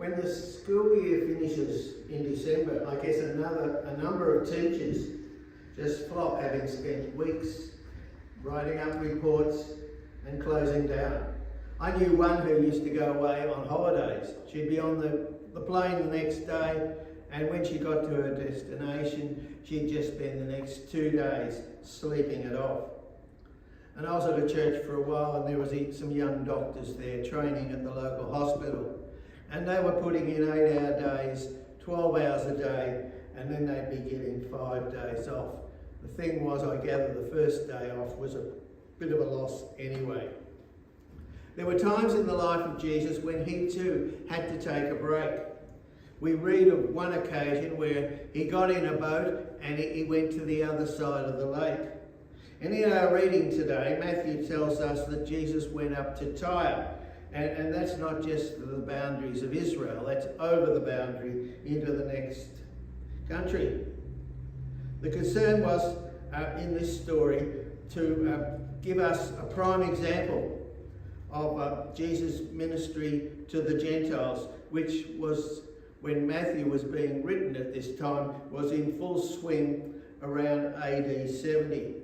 When the school year finishes in December, I guess a number of teachers just flop, having spent weeks writing up reports and closing down. I knew one who used to go away on holidays. She'd be on the plane the next day, and when she got to her destination, she'd just spend the next 2 days sleeping it off. And I was at a church for a while, and there was some young doctors there training at the local hospital. And they were putting in 8-hour days, 12 hours a day, and then they'd be getting 5 days off. The thing was, I gather the first day off was a bit of a loss anyway. There were times in the life of Jesus when he too had to take a break. We read of one occasion where he got in a boat and he went to the other side of the lake. And in our reading today, Matthew tells us that Jesus went up to Tyre. And that's not just the boundaries of Israel, that's over the boundary into the next country. The concern was, in this story, to give us a prime example of Jesus' ministry to the Gentiles, which was, when Matthew was being written at this time, was in full swing around AD 70.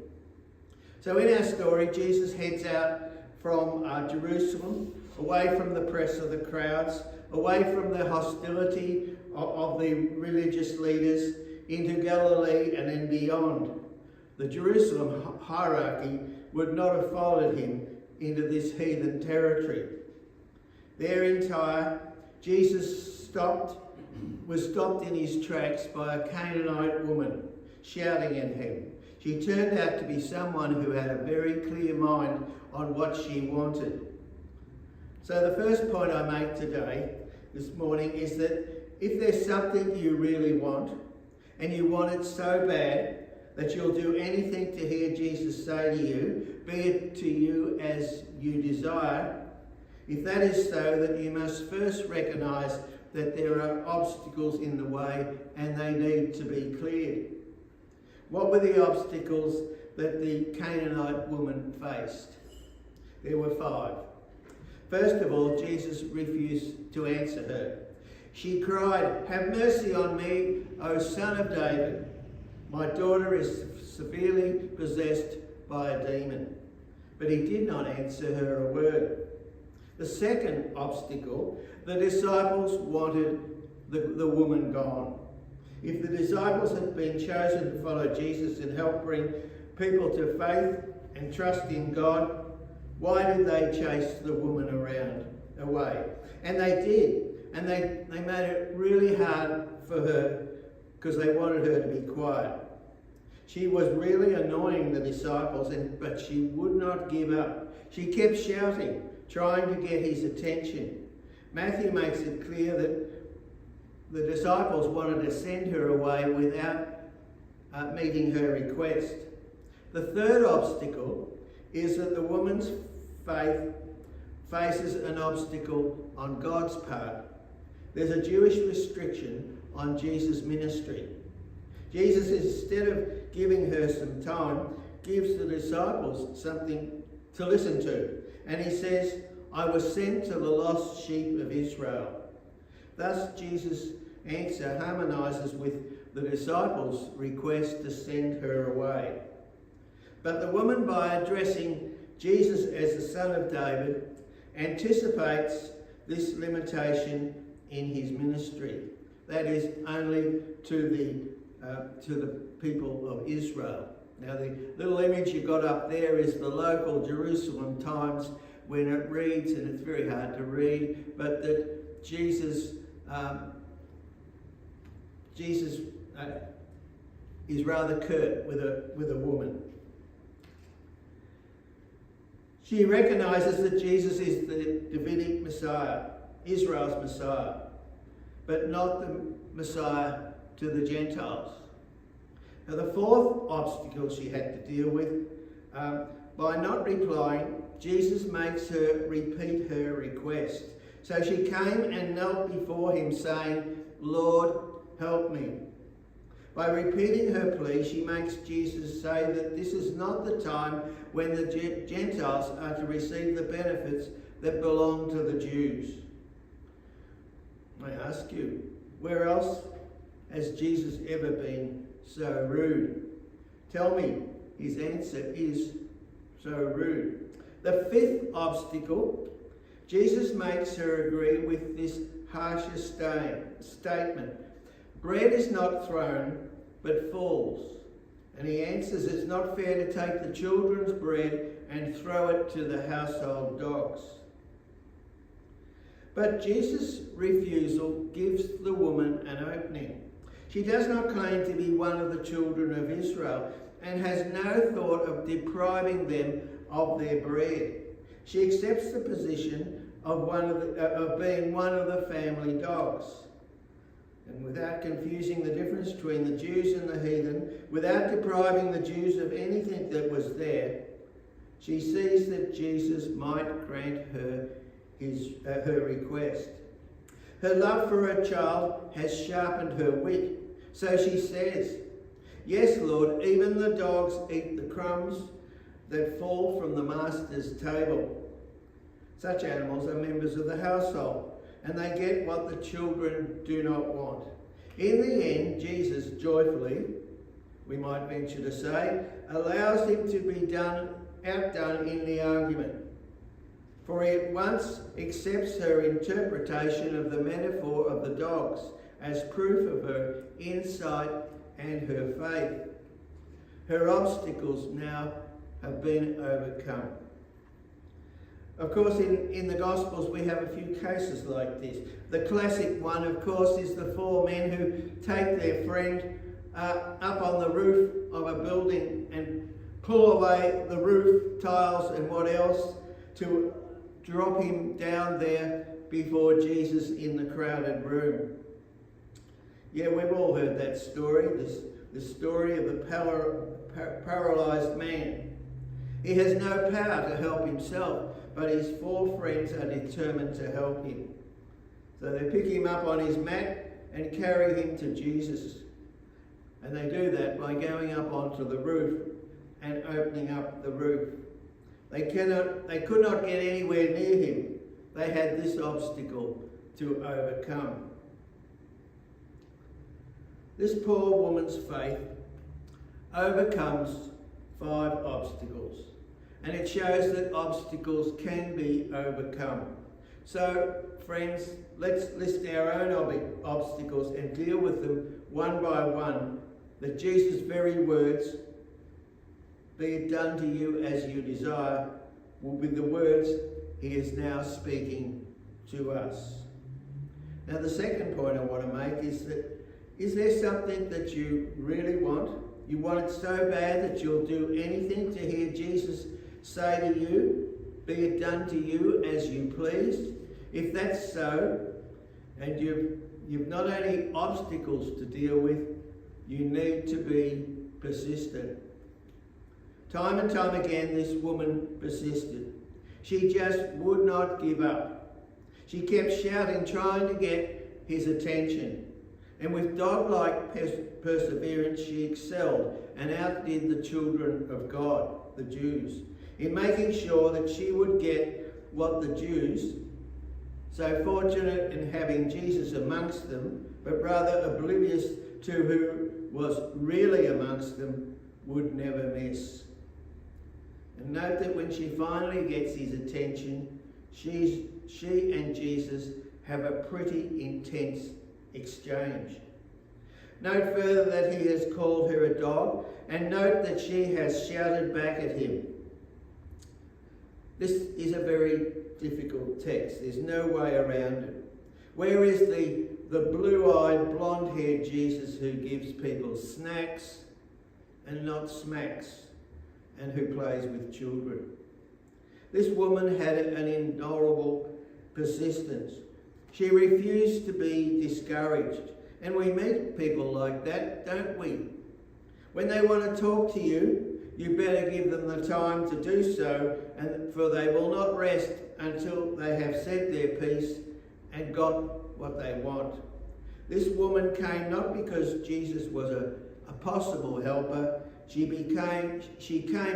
So in our story, Jesus heads out from Jerusalem, away from the press of the crowds, away from the hostility of the religious leaders, into Galilee and then beyond. The Jerusalem hierarchy would not have followed him into this heathen territory. There in Tyre, Jesus was stopped in his tracks by a Canaanite woman shouting at him. She turned out to be someone who had a very clear mind on what she wanted. So the first point I make today, this morning, is that if there's something you really want, and you want it so bad that you'll do anything to hear Jesus say to you, be it to you as you desire, if that is so, then you must first recognise that there are obstacles in the way and they need to be cleared. What were the obstacles that the Canaanite woman faced? There were 5. First of all, Jesus refused to answer her. She cried, "Have mercy on me, O Son of David. My daughter is severely possessed by a demon." But he did not answer her a word. The second obstacle, the disciples wanted the woman gone. If the disciples had been chosen to follow Jesus and help bring people to faith and trust in God, why did they chase the woman away? And they did. And they made it really hard for her because they wanted her to be quiet. She was really annoying the disciples, but she would not give up. She kept shouting, trying to get his attention. Matthew makes it clear that the disciples wanted to send her away without meeting her request. The third obstacle is that the woman's faith faces an obstacle on God's part. There's a Jewish restriction on Jesus' ministry. Jesus, instead of giving her some time, gives the disciples something to listen to. And he says, "I was sent to the lost sheep of Israel." Thus, Jesus' answer harmonises with the disciples' request to send her away. But the woman, by addressing Jesus as the Son of David, anticipates this limitation in his ministry. That is, only to the people of Israel. Now, the little image you got up there is the local Jerusalem Times, when it reads, and it's very hard to read, but that Jesus is rather curt with a woman. She recognises that Jesus is the Davidic Messiah, Israel's Messiah, but not the Messiah to the Gentiles. Now, the fourth obstacle she had to deal with, by not replying, Jesus makes her repeat her request. So she came and knelt before him, saying, "Lord, help me." By repeating her plea, she makes Jesus say that this is not the time when the Gentiles are to receive the benefits that belong to the Jews. I ask you, where else has Jesus ever been so rude? Tell me. His answer is so rude. The fifth obstacle, Jesus makes her agree with this harsher statement. Bread is not thrown, but falls. And he answers, it's not fair to take the children's bread and throw it to the household dogs. But Jesus' refusal gives the woman an opening. She does not claim to be one of the children of Israel and has no thought of depriving them of their bread. She accepts the position of being one of the family dogs. And without confusing the difference between the Jews and the heathen, without depriving the Jews of anything that was there, she sees that Jesus might grant her her request. Her love for her child has sharpened her wit, so she says, "Yes, Lord, even the dogs eat the crumbs that fall from the master's table." Such animals are members of the household, and they get what the children do not want. In the end, Jesus joyfully, we might venture to say, allows him to be outdone in the argument. For he at once accepts her interpretation of the metaphor of the dogs as proof of her insight and her faith. Her obstacles now have been overcome. Of course, in the Gospels, we have a few cases like this. The classic one, of course, is the four men who take their friend up on the roof of a building and pull away the roof tiles and what else to drop him down there before Jesus in the crowded room. Yeah, we've all heard that story, the story of the paralysed man. He has no power to help himself, but his four friends are determined to help him. So they pick him up on his mat and carry him to Jesus. And they do that by going up onto the roof and opening up the roof. They could not get anywhere near him. They had this obstacle to overcome. This poor woman's faith overcomes 5 obstacles. And it shows that obstacles can be overcome. So, friends, let's list our own obstacles and deal with them one by one. That Jesus' very words, "Be it done to you as you desire," will be the words he is now speaking to us. Now, the second point I want to make is that, is there something that you really want? You want it so bad that you'll do anything to hear Jesus say to you, "Be it done to you as you please"? If that's so, and you've not only obstacles to deal with, you need to be persistent. Time and time again, this woman persisted. She just would not give up. She kept shouting, trying to get his attention. And with dog-like perseverance, she excelled and outdid the children of God, the Jews, in making sure that she would get what the Jews, so fortunate in having Jesus amongst them, but rather oblivious to who was really amongst them, would never miss. And note that when she finally gets his attention, she and Jesus have a pretty intense exchange. Note further that he has called her a dog, and note that she has shouted back at him. This is a very difficult text. There's no way around it. Where is the blue-eyed, blonde-haired Jesus who gives people snacks and not smacks, and who plays with children? This woman had an intolerable persistence. She refused to be discouraged. And we meet people like that, don't we? When they want to talk to you, you better give them the time to do so, for they will not rest until they have said their piece and got what they want. This woman came not because Jesus was a possible helper. She came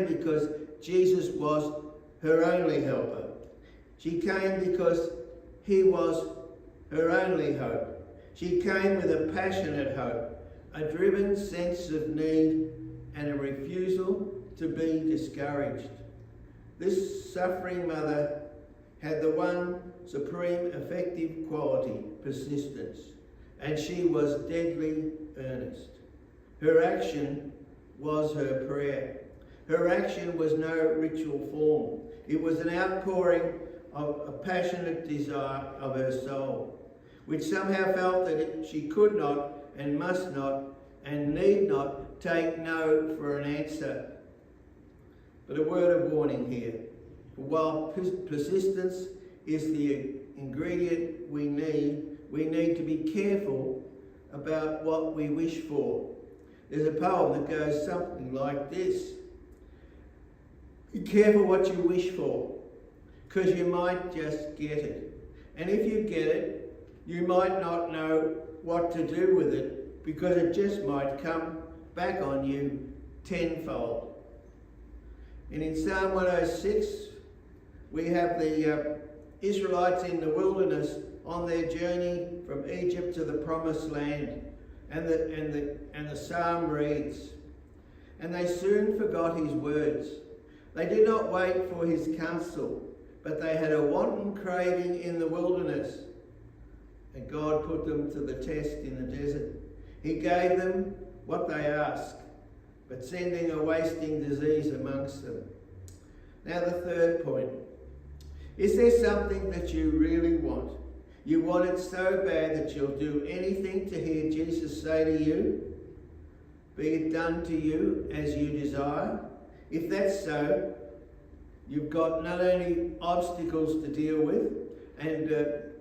because Jesus was her only helper. She came because he was her only hope. She came with a passionate hope, a driven sense of need, and a refusal to be discouraged. This suffering mother had the one supreme effective quality, persistence, and she was deadly earnest. Her action was her prayer. Her action was no ritual form. It was an outpouring of a passionate desire of her soul, which somehow felt that she could not and must not and need not take no for an answer. But a word of warning here. While persistence is the ingredient we need to be careful about what we wish for. There's a poem that goes something like this. Be careful what you wish for, because you might just get it. And if you get it, you might not know what to do with it, because it just might come back on you tenfold. And in Psalm 106, we have the Israelites in the wilderness on their journey from Egypt to the promised land. And the psalm reads, "And they soon forgot his words. They did not wait for his counsel, but they had a wanton craving in the wilderness. And God put them to the test in the desert. He gave them what they asked, but sending a wasting disease amongst them." Now the third point. Is there something that you really want? You want it so bad that you'll do anything to hear Jesus say to you, "Be it done to you as you desire"? If that's so, you've got not only obstacles to deal with, and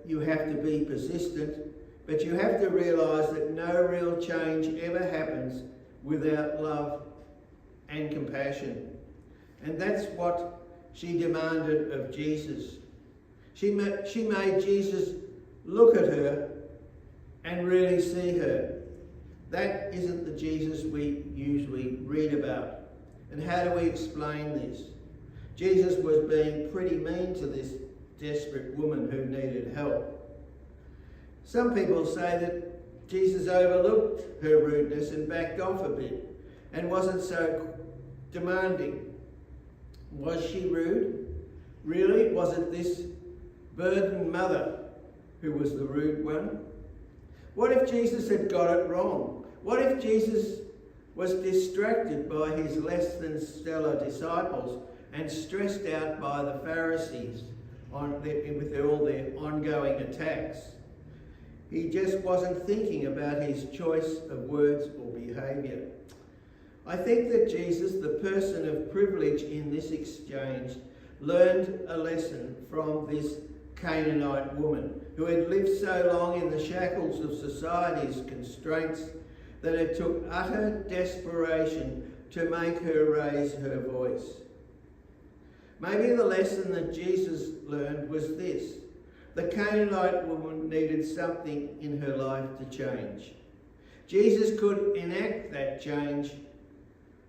you have to be persistent, but you have to realise that no real change ever happens without love and compassion. And that's what she demanded of Jesus. She made Jesus look at her and really see her. That isn't the Jesus we usually read about. And how do we explain this? Jesus was being pretty mean to this desperate woman who needed help. Some people say that Jesus overlooked her rudeness and backed off a bit and wasn't so demanding. Was she rude? Really? Was it this burdened mother who was the rude one? What if Jesus had got it wrong? What if Jesus was distracted by his less than stellar disciples and stressed out by the Pharisees with all their ongoing attacks? He just wasn't thinking about his choice of words or behaviour. I think that Jesus, the person of privilege in this exchange, learned a lesson from this Canaanite woman who had lived so long in the shackles of society's constraints that it took utter desperation to make her raise her voice. Maybe the lesson that Jesus learned was this: the Canaanite woman needed something in her life to change. Jesus could enact that change,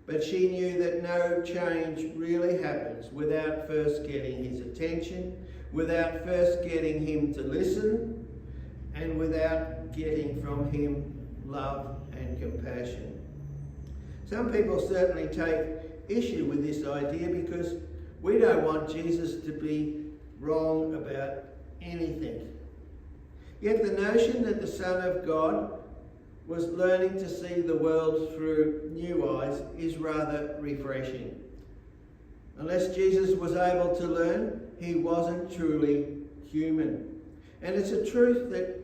but she knew that no change really happens without first getting his attention, without first getting him to listen, and without getting from him love and compassion. Some people certainly take issue with this idea because we don't want Jesus to be wrong about anything. Yet the notion that the Son of God was learning to see the world through new eyes is rather refreshing. Unless Jesus was able to learn, he wasn't truly human. And it's a truth that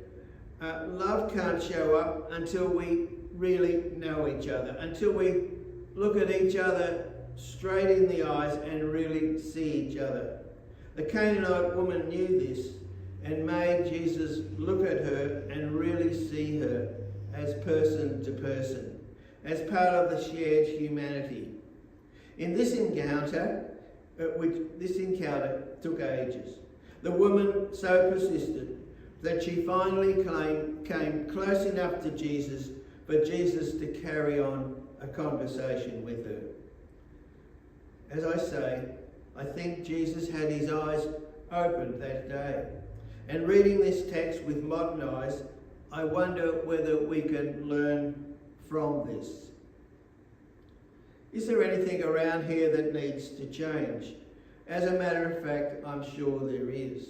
love can't show up until we really know each other, until we look at each other straight in the eyes and really see each other. The Canaanite woman knew this and made Jesus look at her and really see her as person to person, as part of the shared humanity. In this encounter, this encounter took ages. The woman so persisted that she finally came close enough to Jesus for Jesus to carry on a conversation with her. As I say, I think Jesus had his eyes opened that day. And reading this text with modern eyes, I wonder whether we can learn from this. Is there anything around here that needs to change? As a matter of fact, I'm sure there is.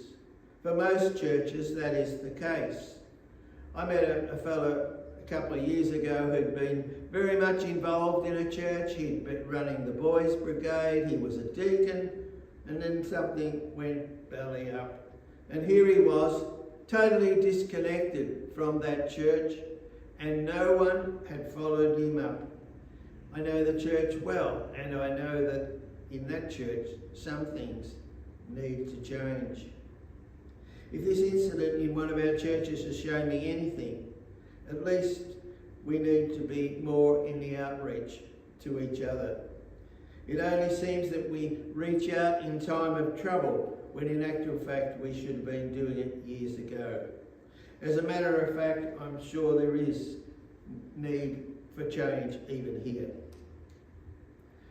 For most churches, that is the case. I met a fellow a couple of years ago who'd been very much involved in a church. He'd been running the boys' brigade, he was a deacon, and then something went belly up. And here he was, totally disconnected from that church, and no one had followed him up. I know the church well, and I know that in that church some things need to change. If this incident in one of our churches has shown me anything, at least we need to be more in the outreach to each other. It only seems that we reach out in time of trouble, when in actual fact we should have been doing it years ago. As a matter of fact, I'm sure there is need for change even here.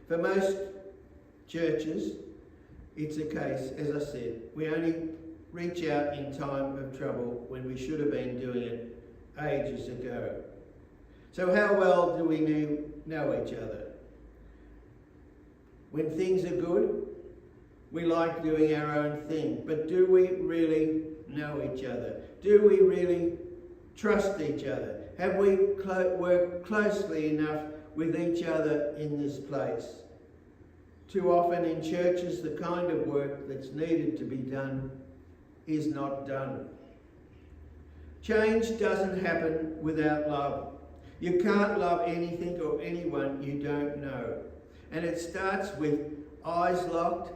For most churches, it's a case, as I said, we only reach out in time of trouble when we should have been doing it ages ago. So how well do we know each other? When things are good, we like doing our own thing, but do we really know each other? Do we really trust each other? Have we worked closely enough with each other in this place? Too often in churches, the kind of work that's needed to be done is not done. Change doesn't happen without love. You can't love anything or anyone you don't know. And it starts with eyes locked,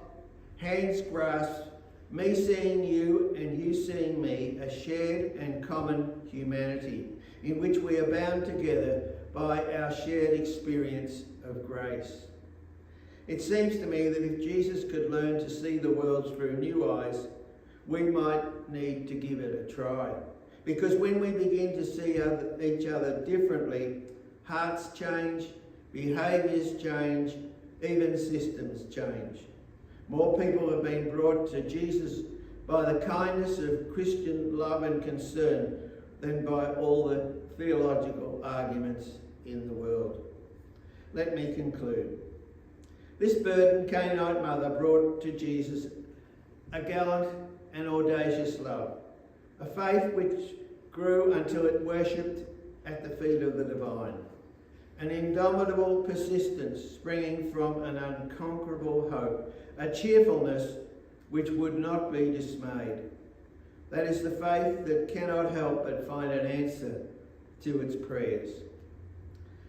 hands grasped, me seeing you and you seeing me, a shared and common humanity in which we are bound together by our shared experience of grace. It seems to me that if Jesus could learn to see the world through new eyes, we might need to give it a try. Because when we begin to see each other differently, hearts change, behaviours change, even systems change. More people have been brought to Jesus by the kindness of Christian love and concern than by all the theological arguments in the world. Let me conclude. This burdened Canaanite mother brought to Jesus a gallant and audacious love, a faith which grew until it worshipped at the feet of the divine, an indomitable persistence springing from an unconquerable hope, a cheerfulness which would not be dismayed. That is the faith that cannot help but find an answer to its prayers.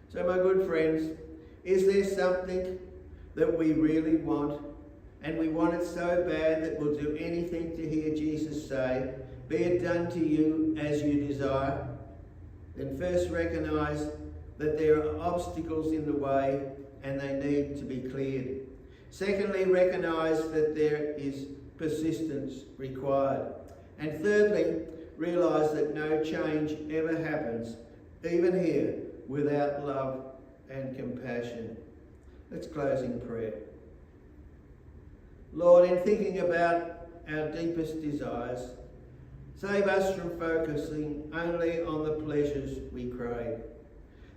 So my good friends, is there something that we really want, and we want it so bad that we'll do anything to hear Jesus say, "Be it done to you as you desire"? Then first recognise that there are obstacles in the way and they need to be cleared. Secondly, recognise that there is persistence required. And thirdly, realise that no change ever happens, even here, without love and compassion. Let's close in prayer. Lord, in thinking about our deepest desires, save us from focusing only on the pleasures we crave.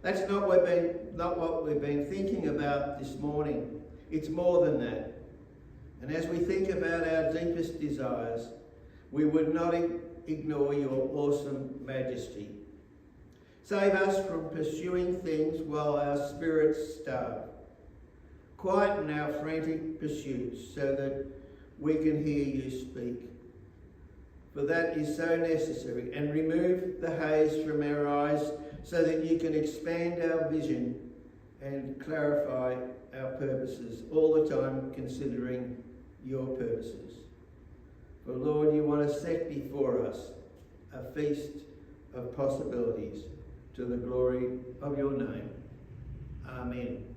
That's not what we've been thinking about this morning. It's more than that. And as we think about our deepest desires, we would not ignore your awesome majesty. Save us from pursuing things while our spirits starve. Quieten our frantic pursuits so that we can hear you speak. For that is so necessary. And remove the haze from our eyes so that you can expand our vision and clarify our purposes, all the time considering your purposes. For Lord, you want to set before us a feast of possibilities to the glory of your name. Amen.